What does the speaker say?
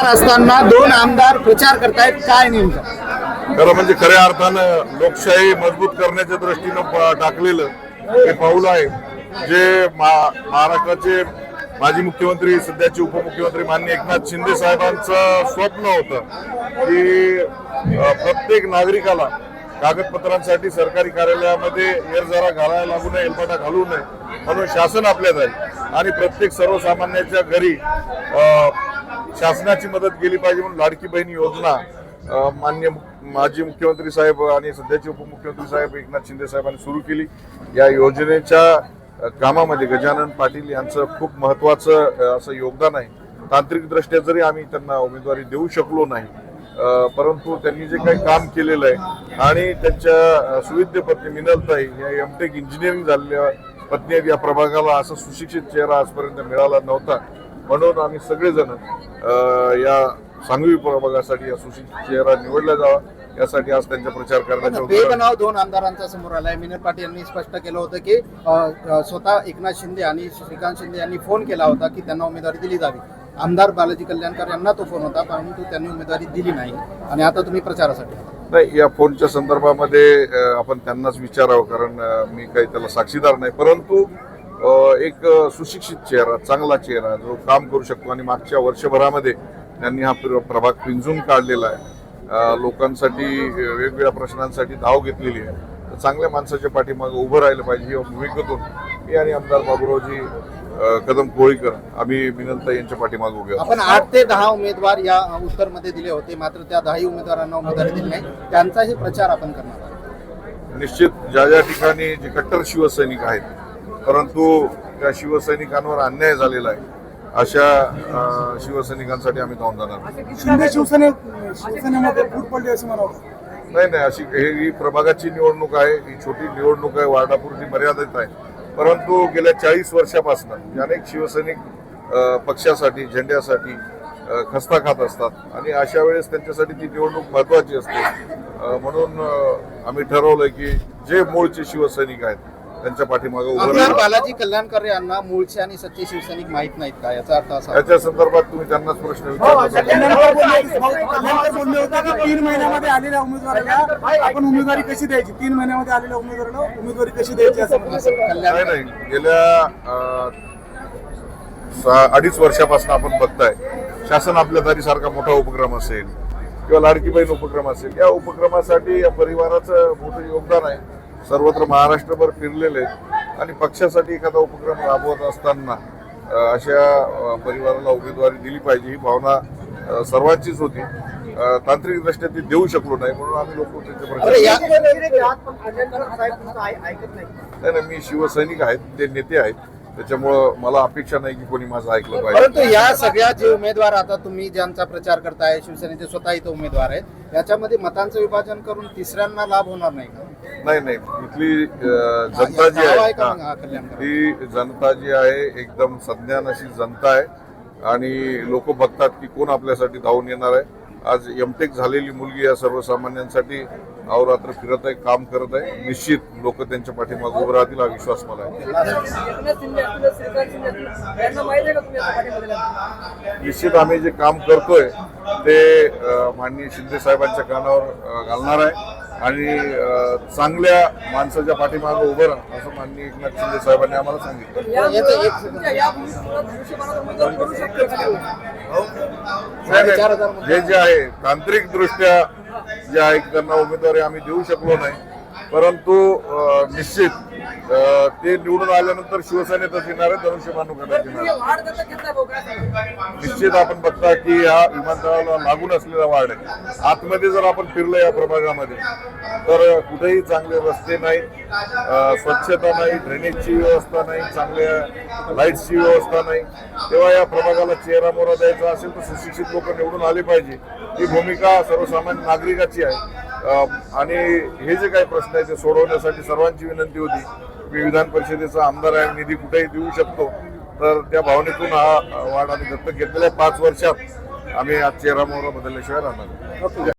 असताना दोन आमदार प्रचार करतायत, काय नेमकं? खरं म्हणजे खऱ्या अर्थानं लोकशाही मजबूत करण्याच्या दृष्टीनं टाकलेलं हे पाऊल आहे, जे महाराष्ट्राचे माजी मुख्यमंत्री सध्याचे उपमुख्यमंत्री माननीय एकनाथ शिंदे साहेबांचं स्वप्न होतं की प्रत्येक नागरिकाला कागदपत्रांसाठी सरकारी कार्यालयामध्ये एरजरा घालायला लागू नये, हेलपाटा घालू नये म्हणून शासन आपल्या जाईल आणि प्रत्येक सर्वसामान्याच्या घरी शासनाची मदत गेली पाहिजे म्हणून लाडकी बहीण योजना माननीय माजी मुख्यमंत्री साहेब आणि सध्याचे उपमुख्यमंत्री साहेब एकनाथ शिंदे साहेबांनी सुरू केली। या योजनेच्या कामामध्ये गजानन पाटील यांचं खूप महत्वाचं असं योगदान आहे। तांत्रिक दृष्ट्या जरी आम्ही त्यांना उमेदवारी देऊ शकलो नाही, परंतु त्यांनी जे काही काम केलेलं आहे आणि त्यांच्या सुविद्य पत्नी मिनलताई या एमटेक इंजिनिअरिंग झालेल्या पत्नी या प्रभागाला असं सुशिक्षित चेहरा आजपर्यंत मिळाला नव्हता, म्हणून आम्ही सगळेजण या सांगवी प्रभागासाठी या सुशिक्षित चेहरा निवडला जावा यासाठी आज त्यांचा प्रचार करण्याचं नाव दोन आमदारांचा समोर आलाय। मिनल पाटील यांनी स्पष्ट केलं होतं की स्वतः एकनाथ शिंदे आणि श्रीकांत शिंदे यांनी फोन केला होता की त्यांना उमेदवारी दिली जावी। आमदार बालाजी कल्याणकर यांना तो फोन होता, परंतु त्यांनी उमेदवारी दिली नाही आणि आता तुम्ही प्रचारासाठी नाही। या फोनच्या संदर्भामध्ये आपण त्यांनाच विचारावं, कारण मी काही त्याला साक्षीदार नाही, परंतु एक सुशिक्षित चेहरा, चांगला चेहरा जो काम करू शकतो आणि मागच्या वर्षभरामध्ये त्यांनी हा प्रभाग पिंजून काढलेला आहे, लोकांसाठी वेगवेगळ्या प्रश्नांसाठी धाव घेतलेली आहे, तर चांगल्या माणसाच्या पाठीमागे उभं राहिलं पाहिजे या भूमिकेतून मी आणि आमदार बाबूरावजी कदम कोळीकर आम्ही मिनलताई यांच्या पाठीमागे उभे आहोत। आपण 8 ते 10 उमेदवार या उत्तरमध्ये दिले होते, मात्र त्या 10 उमेदवारांना उमेदवारी दिली नाही, त्यांचाही प्रचार आपण करणार आहोत। निश्चित ज्या ज्या ठिकाणी जे कट्टर शिवसैनिक आहेत, परंतु त्या शिवसैनिकांवर अन्याय झालेला आहे, अशा शिवसैनिकांसाठी आम्ही धावून जाणार। शिंदे शिवसेनेमध्ये फूट पडली असं म्हणावं नाही, अशी ही प्रभागाची निवडणूक आहे, ही छोटी निवडणूक आहे, वार्डापुरती मर्यादित आहे, परंतु गेल्या 40 वर्षापासून अनेक शिवसैनिक पक्षासाठी झेंड्यासाठी खस्ता खात असतात आणि अशा वेळेस त्यांच्यासाठी ती निवडणूक महत्वाची असते, म्हणून आम्ही ठरवलंय की जे मूळचे शिवसैनिक आहेत त्यांच्या पाठीमागे उभं बालाजी कल्याणकर यांना मूळचे आणि सच्चे शिवसैनिक माहित नाहीत का, याचा अर्थ असा? याच्या संदर्भात तुम्ही त्यांनाच प्रश्न बोलले होते की 3 महिन्यामध्ये आलेल्या उमेदवाराला आपण उमेदवारी कशी द्यायची, 3 महिन्यामध्ये आलेल्या उमेदवाराला उमेदवारी कशी द्यायची असं नाही। गेल्या 2.5 वर्षापासून आपण बघताय शासन आपल्या दारीसारखा मोठा उपक्रम असेल किंवा लाडकी बहीण उपक्रम असेल, या उपक्रमासाठी या परिवाराचं मोठं योगदान आहे, सर्वत्र महाराष्ट्रभर फिरलेले आणि पक्षासाठी एखादा उपक्रम राबवत असताना अशा परिवाराला उमेदवारी दिली पाहिजे ही भावना सर्वांचीच होती। तांत्रिक दृष्ट्या ती देऊ शकलो नाही, म्हणून आम्ही लोक त्यांचे नाही, मी शिवसैनिक आहेत, ते नेते आहेत, त्याच्यामुळं मला अपेक्षा नाही की कोणी माझं ऐकलं पाहिजे। परंतु या सगळ्या जे उमेदवार आता तुम्ही ज्यांचा प्रचार करताय, शिवसेनेचे स्वतः इथं उमेदवार आहेत, याच्यामध्ये मतांचं विभाजन करून तिसऱ्यांना लाभ होणार नाही का? नाही, इथली जनता जी आहे ही जनता जी आहे एकदम सज्ञान अशी जनता आहे आणि लोक बघतात की कोण आपल्यासाठी धावून येणार आहे। आज एमटेक झालेली मुलगी या सर्वसामान्यांसाठी अहोरात्र फिरत आहे, काम करत आहे, निश्चित लोक त्यांच्या पाठीमागे उभं राहतील हा विश्वास मला आहे। निश्चित आम्ही जे काम करतोय ते माननीय शिंदे साहेबांच्या कानावर घालणार आहे आणि चांगल्या माणसाच्या पाठीमागे उभं राहा असं माननीय एकनाथ शिंदे साहेबांनी आम्हाला सांगितलं। हे जे आहे तांत्रिक दृष्ट्या जे आहे त्यांना उमेदवारी आम्ही देऊ शकलो नाही, परंतु निश्चित ते निवडून आल्यानंतर शिवसेनेतच येणार आहे, धनुष्यबाण करण्यात येणार आहे। निश्चित आपण बघता की या विमानतळाला लागून असलेला वार्ड आहे, आतमध्ये जर आपण फिरलो या प्रभागामध्ये तर कुठेही चांगले रस्ते नाहीत, स्वच्छता नाही, ड्रेनेजची व्यवस्था नाही, चांगल्या लाईट्सची व्यवस्था नाही, तेव्हा या प्रभागाला चेहरा मोहरा द्यायचा असेल तर सुशिक्षित लोक निवडून आले पाहिजे, ही भूमिका सर्वसामान्य नागरिकाची आहे। आणि हे जे काही प्रश्न आहे ते सोडवण्यासाठी सर्वांची विनंती होती, मी विधान परिषदेचा आमदार आहे, निधी कुठेही देऊ शकतो, तर त्या भावनेतून हा वार्ड आम्ही दत्तक घेतलेला आहे। 5 वर्षात आम्ही आज चेहरा मोहरा बदलल्याशिवाय राहणार।